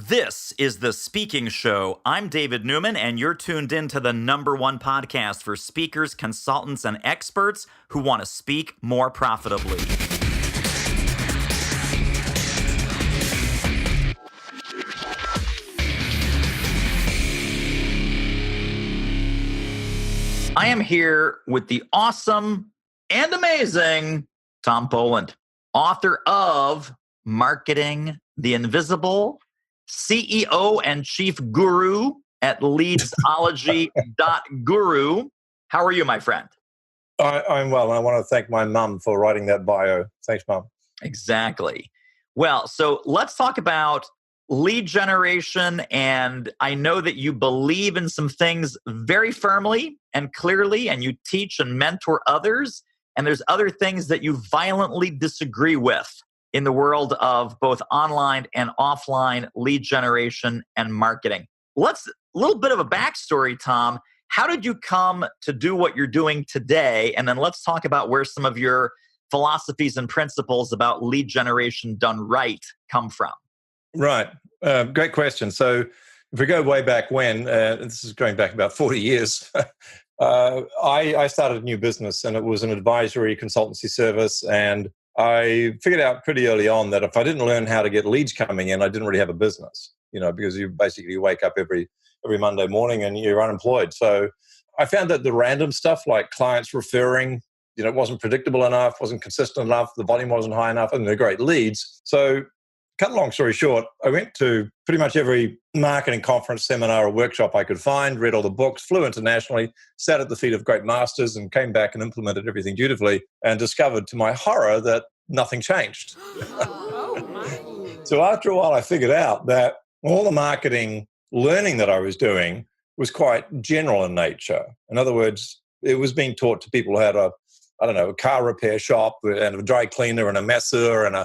This is The Speaking Show. I'm David Newman, and you're tuned in to the #1 podcast for speakers, consultants, and experts who want to speak more profitably. I am here with the awesome and amazing Tom Poland, author of Marketing the Invisible, CEO and Chief Guru at Leadsology.guru. How are you, my friend? I'm well. I want to thank my mum for writing that bio. Thanks, Mum. Exactly. Well, so let's talk about lead generation. And I know that you believe in some things very firmly and clearly, and you teach and mentor others. And there's other things that you violently disagree with in the world of both online and offline lead generation and marketing. A little bit of a backstory, Tom. How did you come to do what you're doing today? And then let's talk about where some of your philosophies and principles about lead generation done right come from. Right. Great question. So if we go way back when, this is going back about 40 years, I started a new business, and it was an advisory consultancy service. And I figured out pretty early on that if I didn't learn how to get leads coming in, I didn't really have a business, because you basically wake up every Monday morning and you're unemployed. So I found that the random stuff like clients referring, it wasn't predictable enough, wasn't consistent enough, the volume wasn't high enough, and they're great leads. So cut a long story short, I went to pretty much every marketing conference, seminar, or workshop I could find, read all the books, flew internationally, sat at the feet of great masters, and came back and implemented everything dutifully, and discovered to my horror that nothing changed. So after a while, I figured out that all the marketing learning that I was doing was quite general in nature. In other words, it was being taught to people who had a car repair shop and a dry cleaner and a masseur and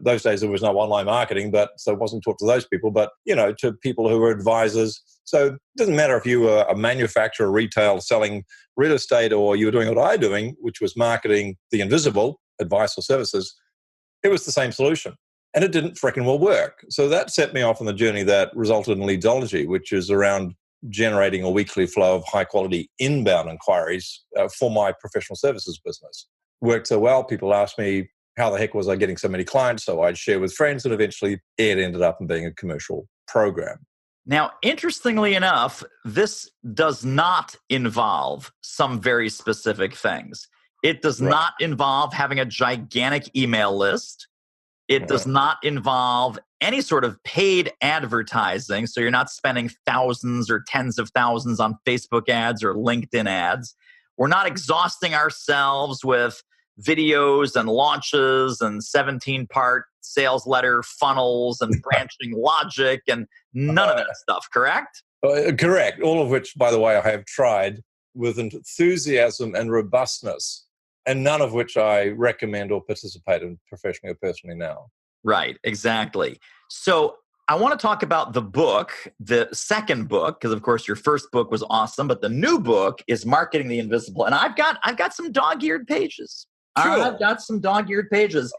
those days there was no online marketing, so it wasn't taught to those people, but, to people who were advisors. So it doesn't matter if you were a manufacturer, retail, selling real estate, or you were doing what I'm doing, which was marketing the invisible, advice or services. It was the same solution. And it didn't frickin' well work. So that set me off on the journey that resulted in Leadsology, which is around generating a weekly flow of high-quality inbound inquiries for my professional services business. Worked so well, people asked me, how the heck was I getting so many clients? So I'd share with friends, and eventually it ended up in being a commercial program. Now, interestingly enough, this does not involve some very specific things. It does not involve having a gigantic email list. It does not involve any sort of paid advertising. So you're not spending thousands or tens of thousands on Facebook ads or LinkedIn ads. We're not exhausting ourselves with videos and launches and 17-part sales letter funnels and branching logic and none of that stuff, correct? Correct. All of which, by the way, I have tried with enthusiasm and robustness, and none of which I recommend or participate in professionally or personally now. Right, exactly. So I want to talk about the book, the second book, because of course your first book was awesome, but the new book is Marketing the Invisible. And I've got some dog-eared pages. Cool. I've got some dog-eared pages.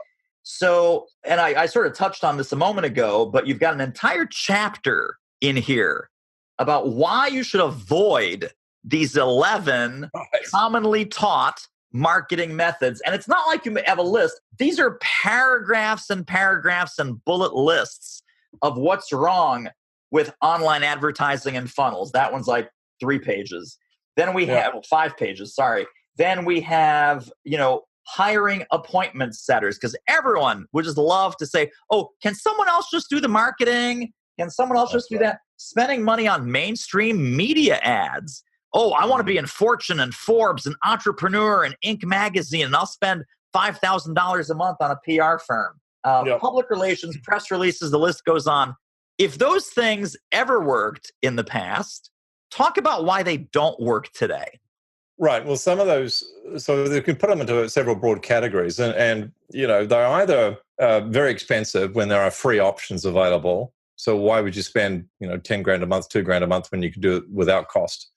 So, and I sort of touched on this a moment ago, but you've got an entire chapter in here about why you should avoid these 11 commonly taught marketing methods. And it's not like you have a list. These are paragraphs and paragraphs and bullet lists of what's wrong with online advertising and funnels. That one's like 3 pages. Then we have 5 pages, sorry. Then we have, hiring appointment setters, because everyone would just love to say, oh, can someone else just do the marketing? Can someone else just do that? Spending money on mainstream media ads. Oh, I want to be in Fortune and Forbes and Entrepreneur and Inc. magazine, and I'll spend $5,000 a month on a PR firm. Public relations, press releases, the list goes on. If those things ever worked in the past, talk about why they don't work today. Right. Well, some of those, so you can put them into several broad categories. And they're either very expensive when there are free options available. So why would you spend, $10,000 a month, $2,000 a month when you could do it without cost?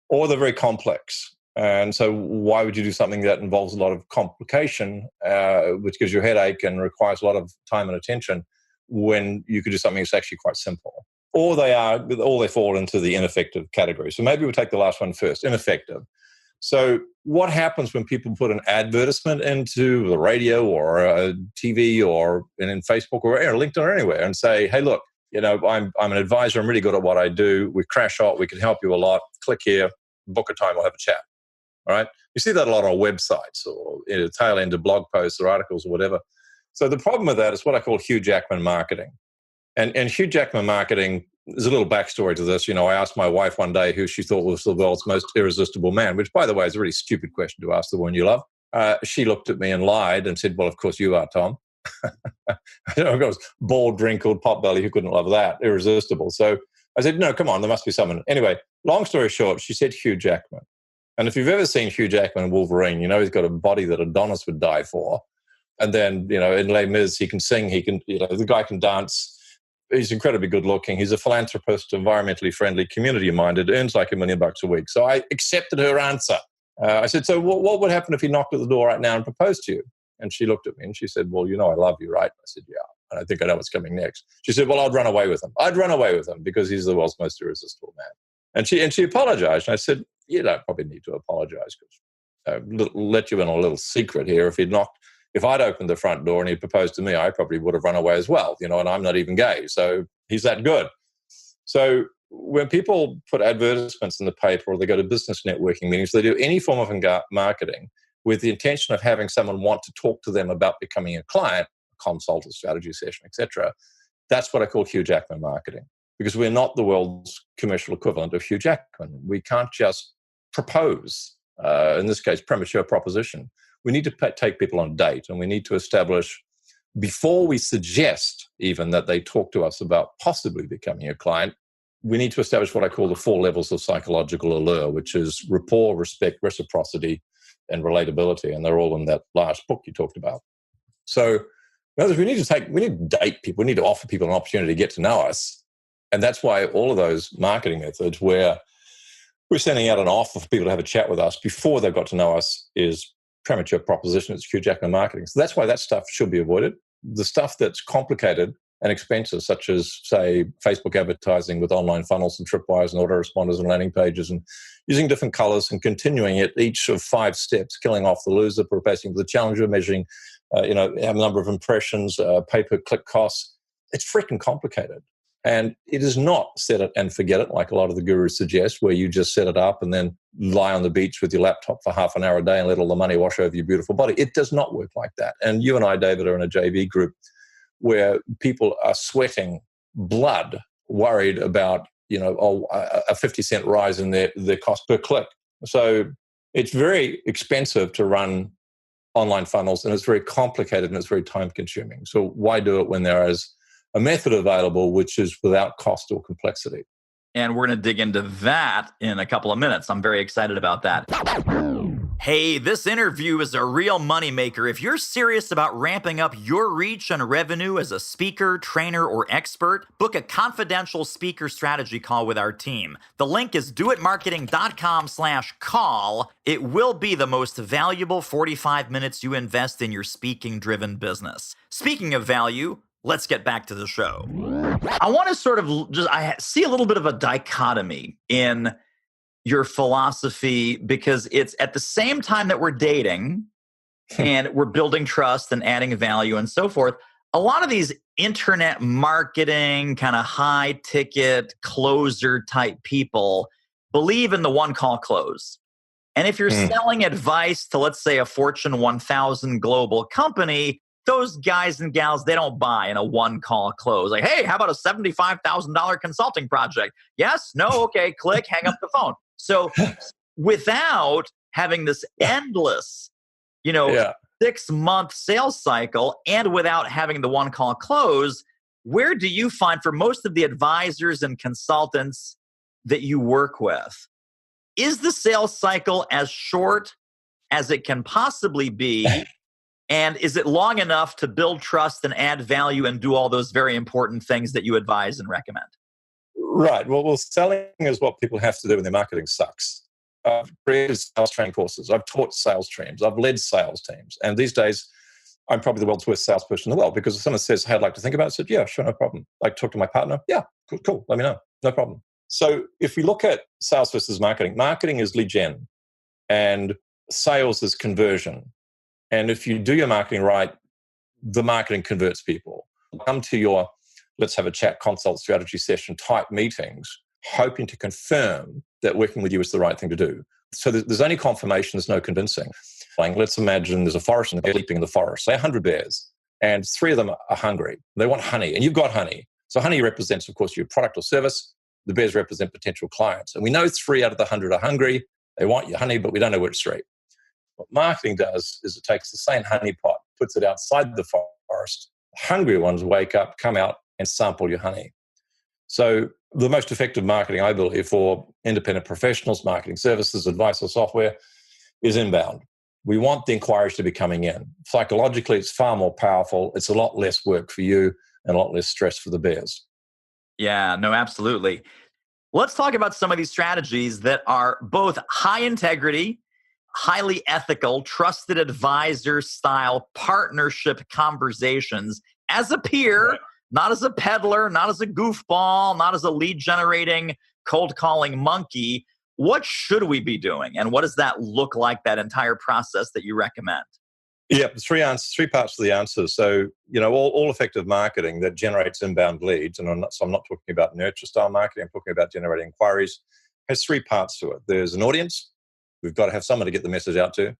Or they're very complex. And so why would you do something that involves a lot of complication, which gives you a headache and requires a lot of time and attention, when you could do something that's actually quite simple. Or they fall into the ineffective category. So maybe we'll take the last one first, ineffective. So what happens when people put an advertisement into the radio or a TV or in Facebook or LinkedIn or anywhere and say, hey, look, I'm an advisor. I'm really good at what I do. We crash out. We can help you a lot. Click here, book a time. We'll have a chat. All right. You see that a lot on websites or in a tail end of blog posts or articles or whatever. So the problem with that is what I call Hugh Jackman marketing. And Hugh Jackman marketing, there's a little backstory to this. I asked my wife one day who she thought was the world's most irresistible man, which, by the way, is a really stupid question to ask the one you love. She looked at me and lied and said, well, of course you are, Tom. Of course, bald, wrinkled, potbelly, who couldn't love that? Irresistible. So I said, no, come on, there must be someone. Anyway, long story short, she said Hugh Jackman. And if you've ever seen Hugh Jackman in Wolverine, he's got a body that Adonis would die for. And then, in Les Mis, he can sing, the guy can dance. He's incredibly good looking. He's a philanthropist, environmentally friendly, community minded, earns like $1 million a week. So I accepted her answer. I said, so what would happen if he knocked at the door right now and proposed to you? And she looked at me and she said, well, I love you, right? I said, yeah. And I think I know what's coming next. She said, well, I'd run away with him. I'd run away with him because he's the world's most irresistible man. And she apologized. And I said, you don't probably need to apologize because let you in a little secret here. If I'd opened the front door and he proposed to me, I probably would have run away as well, and I'm not even gay. So he's that good. So when people put advertisements in the paper or they go to business networking meetings, they do any form of marketing with the intention of having someone want to talk to them about becoming a client, a consult, a strategy session, etc. That's what I call Hugh Jackman marketing, because we're not the world's commercial equivalent of Hugh Jackman. We can't just propose, in this case, premature proposition. We need to take people on a date, and we need to establish, before we suggest even that they talk to us about possibly becoming a client, we need to establish what I call the 4 levels of psychological allure, which is rapport, respect, reciprocity, and relatability. And they're all in that last book you talked about. So in other words, we need to date people. We need to offer people an opportunity to get to know us. And that's why all of those marketing methods where we're sending out an offer for people to have a chat with us before they've got to know us is premature proposition. It's Hugh Jackman marketing. So that's why that stuff should be avoided. The stuff that's complicated and expensive, such as, say, Facebook advertising with online funnels and tripwires and autoresponders and landing pages and using different colors and continuing it each of 5 steps, killing off the loser, replacing the challenger, measuring, a number of impressions, pay-per-click costs. It's freaking complicated. And it is not set it and forget it, like a lot of the gurus suggest, where you just set it up and then lie on the beach with your laptop for half an hour a day and let all the money wash over your beautiful body. It does not work like that. And you and I, David, are in a JV group where people are sweating blood, worried about, a 50-cent rise in their cost per click. So it's very expensive to run online funnels, and it's very complicated and it's very time-consuming. So why do it when there is a method available which is without cost or complexity? And we're going to dig into that in a couple of minutes. I'm very excited about that. Hey, this interview is a real moneymaker. If you're serious about ramping up your reach and revenue as a speaker, trainer, or expert, book a confidential speaker strategy call with our team. The link is doitmarketing.com/call. It will be the most valuable 45 minutes you invest in your speaking-driven business. Speaking of value, let's get back to the show. I want to I see a little bit of a dichotomy in your philosophy, because it's at the same time that we're dating and we're building trust and adding value and so forth. A lot of these internet marketing, kind of high ticket closer type people believe in the one call close. And if you're selling advice to, let's say, a Fortune 1000 global company, those guys and gals, they don't buy in a one-call close. Like, hey, how about a $75,000 consulting project? Yes? No? Okay, click, hang up the phone. So without having this endless, 6-month sales cycle and without having the one-call close, where do you find, for most of the advisors and consultants that you work with, is the sales cycle as short as it can possibly be? And is it long enough to build trust and add value and do all those very important things that you advise and recommend? Right. Well, selling is what people have to do when their marketing sucks. I've created sales training courses. I've taught sales teams. I've led sales teams. And these days, I'm probably the world's worst salesperson in the world, because if someone says, hey, I'd like to think about it, I said, yeah, sure, no problem. Like, talk to my partner. Yeah, cool. Let me know. No problem. So if we look at sales versus marketing, marketing is lead gen and sales is conversion. And if you do your marketing right, the marketing converts people. Come to your let's have a chat consult strategy session type meetings, hoping to confirm that working with you is the right thing to do. So there's only confirmation, there's no convincing. Like, let's imagine there's a forest and they're sleeping in the forest, say 100 bears, and 3 of them are hungry. They want honey, and you've got honey. So honey represents, of course, your product or service. The bears represent potential clients. And we know 3 out of the 100 are hungry. They want your honey, but we don't know which 3. What marketing does is it takes the same honey pot, puts it outside the forest. The hungry ones wake up, come out, and sample your honey. So the most effective marketing, I believe, for independent professionals, marketing services, advice, or software is inbound. We want the inquiries to be coming in. Psychologically, it's far more powerful. It's a lot less work for you and a lot less stress for the bears. Yeah, no, absolutely. Let's talk about some of these strategies that are both high integrity, highly ethical, trusted advisor style partnership conversations as a peer, right, not as a peddler, not as a goofball, not as a lead generating, cold calling monkey. What should we be doing? And what does that look like, that entire process that you recommend? Yeah, 3 parts to the answer. So, all effective marketing that generates inbound leads, and I'm not talking about nurture style marketing, I'm talking about generating inquiries, has 3 parts to it. There's an audience. We've got to have someone to get the message out to.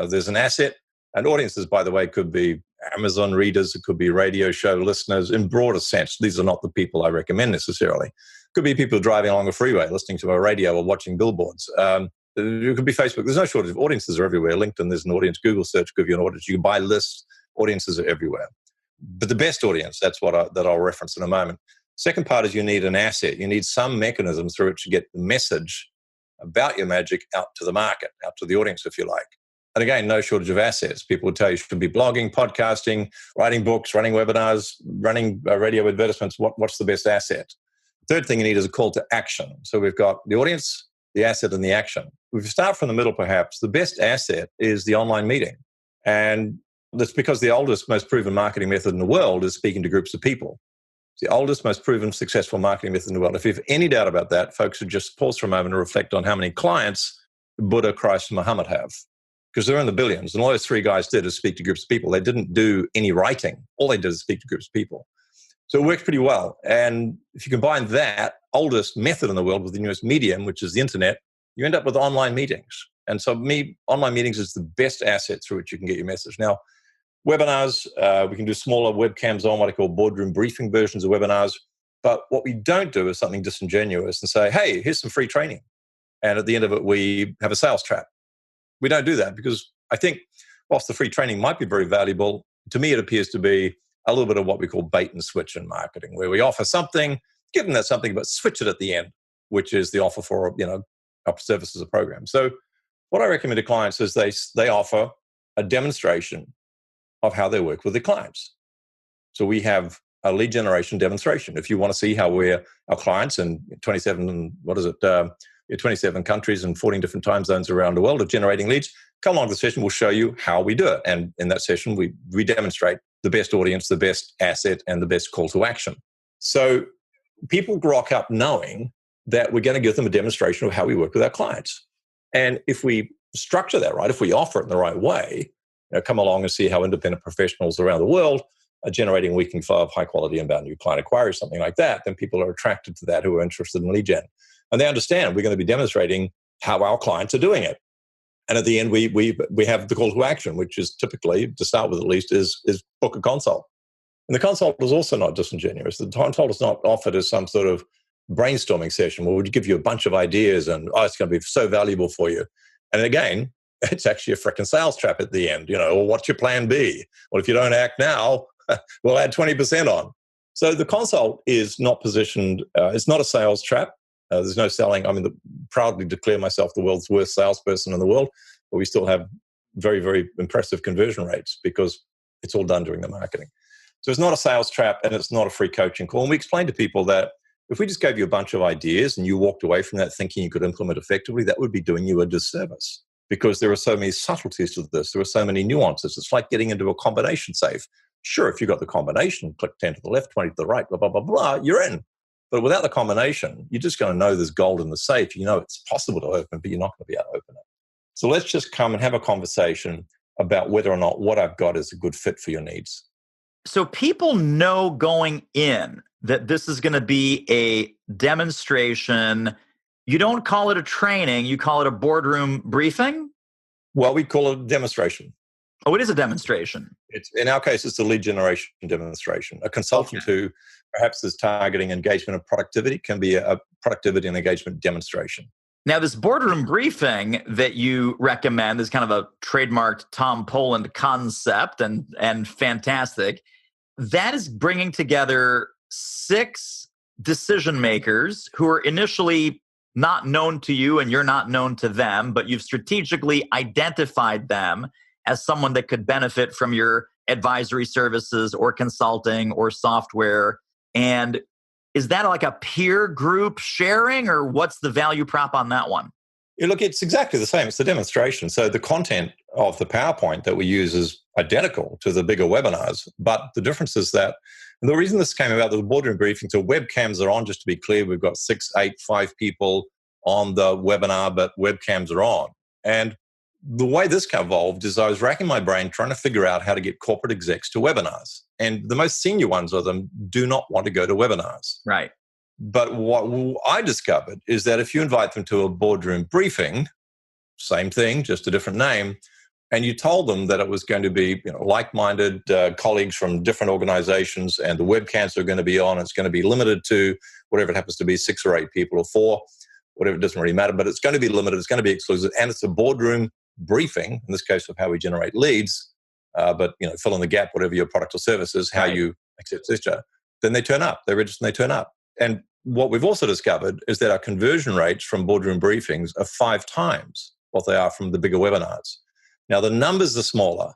There's an asset. And audiences, by the way, could be Amazon readers, it could be radio show listeners. In broader sense, these are not the people I recommend necessarily. Could be people driving along a freeway, listening to a radio or watching billboards. It could be Facebook. There's no shortage of audiences are everywhere. LinkedIn, there's an audience. Google search give you an audience. You can buy lists. Audiences are everywhere. But the best audience, that's what that I'll reference in a moment. Second part is you need an asset. You need some mechanism through which you get the message about your magic out to the market, out to the audience, if you like. And again, no shortage of assets. People would tell you should be blogging, podcasting, writing books, running webinars, running radio advertisements. What's the best asset? Third thing you need is a call to action. So we've got the audience, the asset, and the action. If we start from the middle, perhaps, the best asset is the online meeting. And that's because the oldest, most proven marketing method in the world is speaking to groups of people. It's the oldest, most proven, successful marketing method in the world. If you have any doubt about that, folks should just pause for a moment and reflect on how many clients Buddha, Christ, and Muhammad have. Because they're in the billions. And all those 3 guys did is speak to groups of people. They didn't do any writing. All they did is speak to groups of people. So it works pretty well. And if you combine that oldest method in the world with the newest medium, which is the internet, you end up with online meetings. And so online meetings is the best asset through which you can get your message. Now, webinars, we can do smaller webcams on what I call boardroom briefing versions of webinars. But what we don't do is something disingenuous and say, hey, here's some free training. And at the end of it, we have a sales trap. We don't do that because I think whilst the free training might be very valuable, to me it appears to be a little bit of what we call bait and switch in marketing, where we offer something, give them that something, but switch it at the end, which is the offer for our services or program. So what I recommend to clients is they offer a demonstration of how they work with their clients. So we have a lead generation demonstration. If you want to see how our clients in 27 countries and 14 different time zones around the world are generating leads, come along to the session, we'll show you how we do it. And in that session, we demonstrate the best audience, the best asset, and the best call to action. So people rock up knowing that we're going to give them a demonstration of how we work with our clients. And if we structure that right, if we offer it in the right way, come along and see how independent professionals around the world are generating a weekly flow of high quality inbound new client inquiries, something like that, then people are attracted to that who are interested in lead gen. And they understand we're going to be demonstrating how our clients are doing it. And at the end, we have the call to action, which is typically, to start with at least, is book a consult. And the consult is also not disingenuous. The consult is not offered as some sort of brainstorming session where we'll give you a bunch of ideas and, it's going to be so valuable for you. And again, it's actually a freaking sales trap at the end, or what's your plan B? Well, if you don't act now, we'll add 20% on. So the consult is not positioned, it's not a sales trap. There's no selling. I proudly declare myself the world's worst salesperson in the world, but we still have very, very impressive conversion rates because it's all done during the marketing. So it's not a sales trap and it's not a free coaching call. And we explain to people that if we just gave you a bunch of ideas and you walked away from that thinking you could implement effectively, that would be doing you a disservice. because there are so many subtleties to this. There are so many nuances. It's like getting into a combination safe. Sure, if you've got the combination, click 10 to the left, 20 to the right, blah, blah, blah, blah, you're in. But without the combination, you're just going to know there's gold in the safe. You know it's possible to open, but you're not going to be able to open it. So let's just come and have a conversation about whether or not what I've got is a good fit for your needs. So people know going in that this is going to be a demonstration. You don't call it a training, you call it a boardroom briefing? Well, we call it a demonstration. Oh, it is a demonstration. It's, in our case, it's a lead generation demonstration. A consultant who perhaps is targeting engagement and productivity can be a productivity and engagement demonstration. Now, this boardroom briefing that you recommend is kind of a trademarked Tom Poland concept and fantastic. That is bringing together 6 decision makers who are initially not known to you and you're not known to them, but you've strategically identified them as someone that could benefit from your advisory services or consulting or software. And is that like a peer group sharing, or what's the value prop on that one? Yeah, look, it's exactly the same. It's the demonstration. So the content of the PowerPoint that we use is identical to the bigger webinars. But the difference is that, and the reason this came about, the boardroom briefing, so webcams are on, just to be clear, we've got 6, 8, 5 people on the webinar, but webcams are on. And the way this evolved is I was racking my brain trying to figure out how to get corporate execs to webinars. And the most senior ones of them do not want to go to webinars. Right. But what I discovered is that if you invite them to a boardroom briefing, same thing, just a different name, and you told them that it was going to be like-minded colleagues from different organizations, and the webcams are going to be on, it's going to be limited to whatever it happens to be, 6 or 8 people or 4, whatever, it doesn't really matter, but it's going to be limited, it's going to be exclusive, and it's a boardroom briefing, in this case of how we generate leads, but fill in the gap, whatever your product or service is, how you accept gesture, then they turn up, they register and they turn up. And what we've also discovered is that our conversion rates from boardroom briefings are 5 times what they are from the bigger webinars. Now, the numbers are smaller,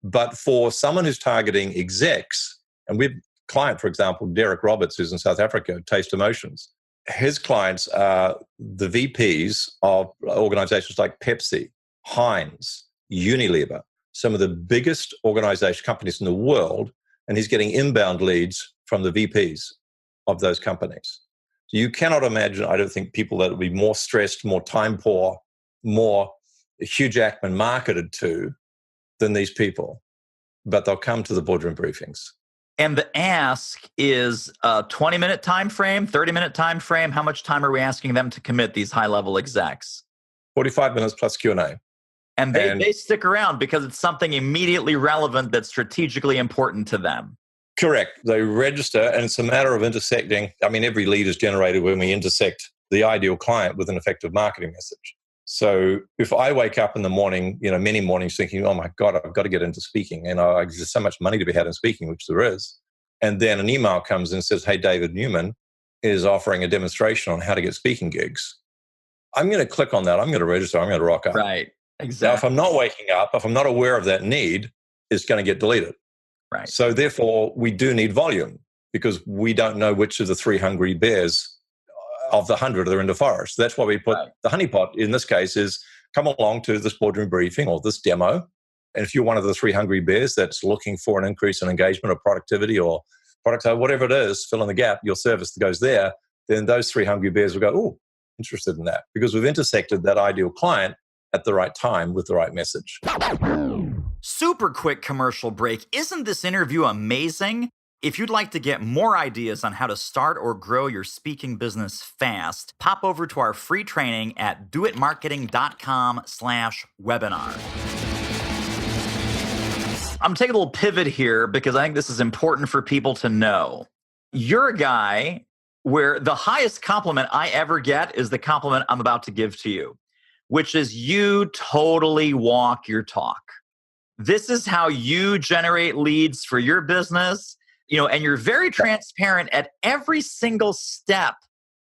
but for someone who's targeting execs, and we've client, for example, Derek Roberts, who's in South Africa, Taste Emotions, his clients are the VPs of organizations like Pepsi, Heinz, Unilever, some of the biggest organization companies in the world, and he's getting inbound leads from the VPs of those companies. So you cannot imagine, I don't think, people that will be more stressed, more time poor, more Hugh Jackman marketed to than these people. But they'll come to the boardroom briefings. And the ask is a 20-minute time frame, 30-minute time frame. How much time are we asking them to commit, these high-level execs? 45 minutes plus Q&A. And they stick around because it's something immediately relevant that's strategically important to them. Correct. They register, and it's a matter of intersecting. I mean, every lead is generated when we intersect the ideal client with an effective marketing message. So if I wake up in the morning, many mornings thinking, oh my God, I've got to get into speaking, and there's so much money to be had in speaking, which there is. And then an email comes in and says, hey, David Newman is offering a demonstration on how to get speaking gigs. I'm going to click on that. I'm going to register. I'm going to rock up. Right. Exactly. Now, if I'm not waking up, if I'm not aware of that need, it's going to get deleted. Right. So therefore, we do need volume, because we don't know which of the 3 hungry bears of the 100 that are in the forest. That's why we put the honeypot, in this case, is come along to this boardroom briefing or this demo. And if you're one of the 3 hungry bears that's looking for an increase in engagement or productivity or product, whatever it is, fill in the gap, your service that goes there, then those 3 hungry bears will go, oh, interested in that, because we've intersected that ideal client at the right time with the right message. Super quick commercial break. Isn't this interview amazing? If you'd like to get more ideas on how to start or grow your speaking business fast, pop over to our free training at doitmarketing.com/webinar. I'm taking a little pivot here because I think this is important for people to know. You're a guy where the highest compliment I ever get is the compliment I'm about to give to you, which is you totally walk your talk. This is how you generate leads for your business. And you're very transparent at every single step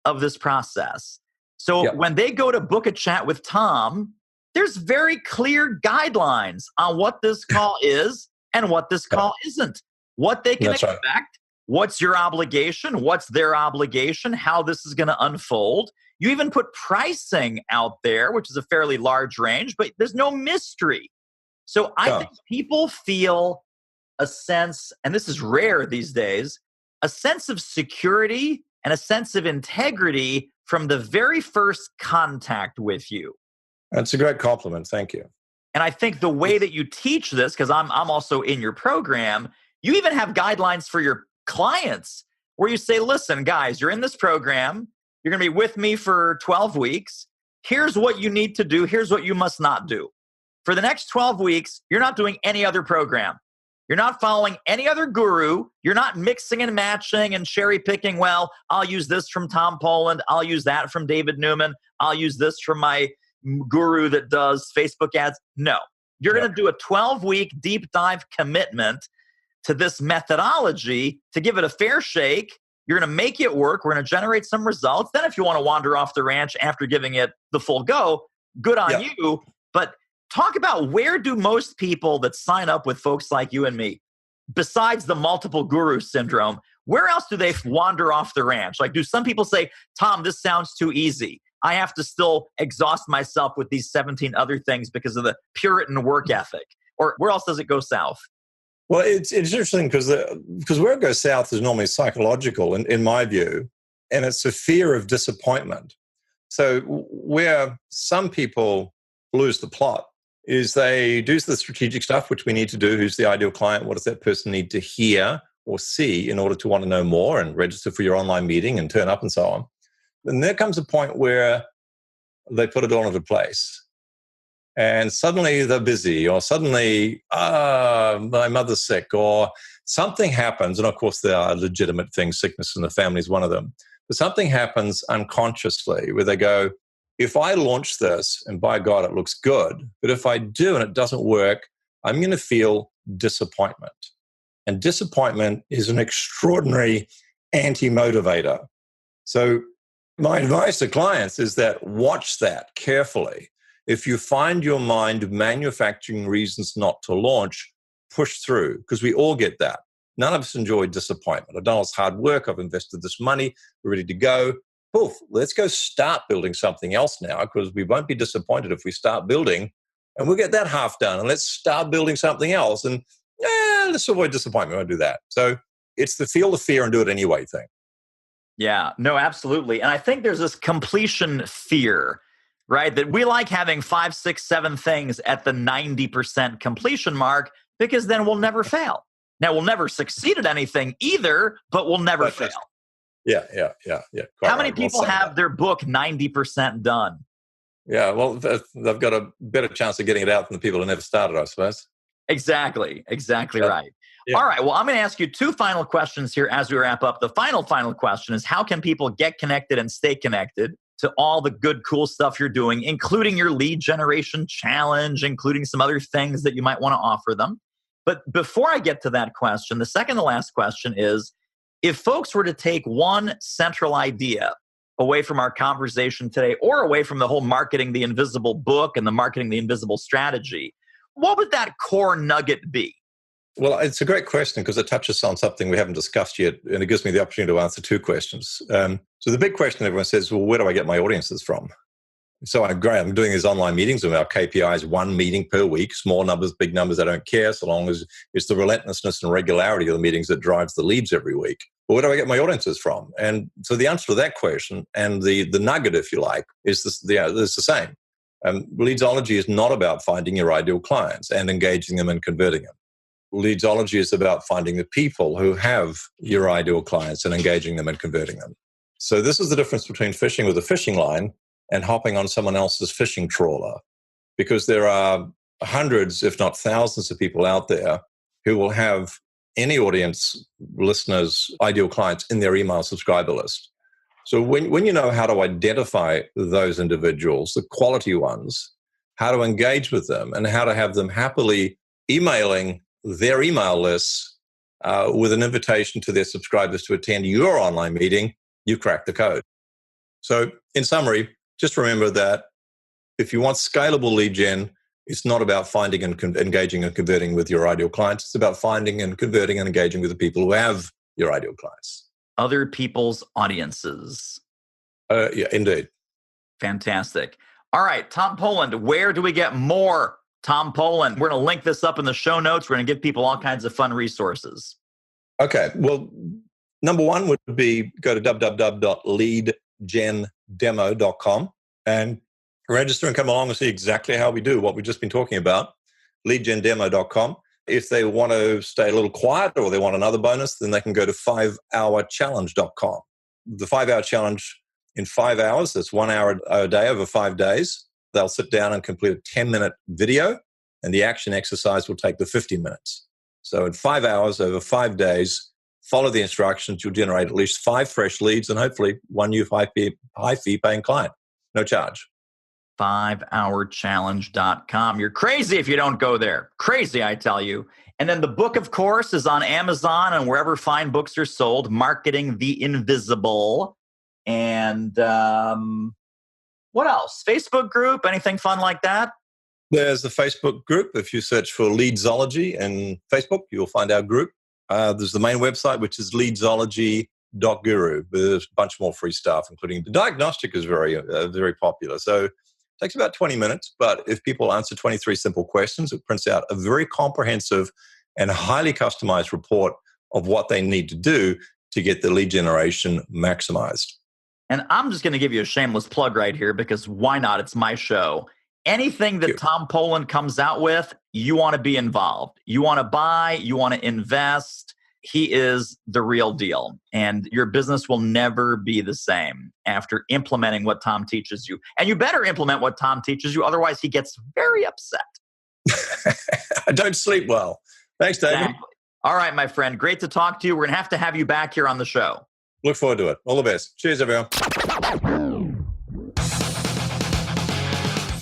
of this process. So when they go to book a chat with Tom, there's very clear guidelines on what this call is and what this call isn't, what they can expect what's your obligation, what's their obligation, how this is going to unfold. You even put pricing out there, which is a fairly large range, but there's no mystery. So I think people feel a sense, and this is rare these days, a sense of security and a sense of integrity from the very first contact with you. That's a great compliment. Thank you. And I think the way that you teach this, because I'm also in your program, you even have guidelines for your clients where you say, listen, guys, you're in this program. You're going to be with me for 12 weeks. Here's what you need to do. Here's what you must not do. For the next 12 weeks, you're not doing any other program. You're not following any other guru. You're not mixing and matching and cherry picking. Well, I'll use this from Tom Poland. I'll use that from David Newman. I'll use this from my guru that does Facebook ads. No, you're going to do a 12-week deep dive commitment to this methodology to give it a fair shake. You're going to make it work. We're going to generate some results. Then if you want to wander off the ranch after giving it the full go, good on you. But talk about, where do most people that sign up with folks like you and me, besides the multiple guru syndrome, where else do they wander off the ranch? Like, do some people say, Tom, this sounds too easy. I have to still exhaust myself with these 17 other things because of the Puritan work ethic? Or where else does it go south? Well, it's interesting because where it goes south is normally psychological, in my view, and it's a fear of disappointment. So where some people lose the plot is they do the strategic stuff, which we need to do. Who's the ideal client? What does that person need to hear or see in order to want to know more and register for your online meeting and turn up and so on? And there comes a point where they put it all into place. And suddenly they're busy, or suddenly, my mother's sick, or something happens. And of course, there are legitimate things, sickness in the family is one of them. But something happens unconsciously where they go, if I launch this, and by God, it looks good, but if I do and it doesn't work, I'm going to feel disappointment. And disappointment is an extraordinary anti-motivator. So my advice to clients is that watch that carefully. If you find your mind manufacturing reasons not to launch, push through, because we all get that. None of us enjoy disappointment. I've done all this hard work. I've invested this money. We're ready to go. Poof, let's go start building something else now, because we won't be disappointed if we start building and we'll get that half done. And let's start building something else. And let's avoid disappointment. We won't do that. So it's the feel the fear and do it anyway thing. Yeah, no, absolutely. And I think there's this completion fear, right? That we like having 5, 6, 7 things at the 90% completion mark, because then we'll never fail. Now, we'll never succeed at anything either, but we'll never fail. Yeah. How many people have their book 90% done? Yeah, well, they've got a better chance of getting it out than the people who never started, I suppose. Exactly Yeah. right. Yeah. All right, well, I'm going to ask you 2 final questions here as we wrap up. The final question is, how can people get connected and stay connected to all the good, cool stuff you're doing, including your lead generation challenge, including some other things that you might want to offer them? But before I get to that question, the second to last question is, if folks were to take one central idea away from our conversation today, or away from the whole Marketing the Invisible book and the Marketing the Invisible strategy, what would that core nugget be? Well, it's a great question because it touches on something we haven't discussed yet, and it gives me the opportunity to answer 2 questions. So the big question everyone says, well, where do I get my audiences from? So I'm doing these online meetings with our KPIs, 1 meeting per week, small numbers, big numbers, I don't care, so long as it's the relentlessness and regularity of the meetings that drives the leads every week. But where do I get my audiences from? And so the answer to that question, and the nugget, if you like, is the same. Leadsology is not about finding your ideal clients and engaging them and converting them. Leadsology is about finding the people who have your ideal clients and engaging them and converting them. So this is the difference between fishing with a fishing line and hopping on someone else's fishing trawler, because there are hundreds, if not thousands of people out there who will have any audience, listeners, ideal clients in their email subscriber list. So when you know how to identify those individuals, the quality ones, how to engage with them, and how to have them happily emailing their email lists with an invitation to their subscribers to attend your online meeting, you crack the code. So in summary, just remember that if you want scalable lead gen, it's not about finding and engaging and converting with your ideal clients. It's about finding and converting and engaging with the people who have your ideal clients. Other people's audiences. Yeah, indeed. Fantastic. All right, Tom Poland, where do we get more Tom Poland? We're going to link this up in the show notes. We're going to give people all kinds of fun resources. Okay. Well, number one would be go to www.leadgendemo.com and register and come along and see exactly how we do what we've just been talking about. Leadgendemo.com. If they want to stay a little quiet or they want another bonus, then they can go to 5hourchallenge.com. The 5-hour challenge in 5 hours, that's 1 hour a day over 5 days. They'll sit down and complete a 10-minute video, and the action exercise will take the 50 minutes. So in 5 hours over 5 days, follow the instructions. You'll generate at least 5 fresh leads and hopefully one new high-fee paying client. No charge. 5hourchallenge.com. You're crazy if you don't go there. Crazy, I tell you. And then the book, of course, is on Amazon and wherever fine books are sold, Marketing the Invisible. And what else? Facebook group, anything fun like that? There's the Facebook group. If you search for Leadsology in Facebook, you'll find our group. There's the main website, which is leadsology.guru. There's a bunch more free stuff, including the diagnostic is very popular. So it takes about 20 minutes, but if people answer 23 simple questions, it prints out a very comprehensive and highly customized report of what they need to do to get the lead generation maximized. And I'm just going to give you a shameless plug right here because why not? It's my show. Anything that Tom Poland comes out with, you want to be involved. You want to buy, you want to invest. He is the real deal. And your business will never be the same after implementing what Tom teaches you. And you better implement what Tom teaches you. Otherwise, he gets very upset. I don't sleep well. Thanks, David. Exactly. All right, my friend. Great to talk to you. We're going to have you back here on the show. Look forward to it. All the best. Cheers, everyone.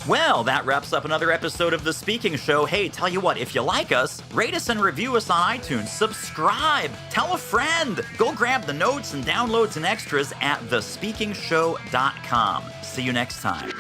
Well, that wraps up another episode of The Speaking Show. Hey, tell you what, if you like us, rate us and review us on iTunes. Subscribe. Tell a friend. Go grab the notes and downloads and extras at thespeakingshow.com. See you next time.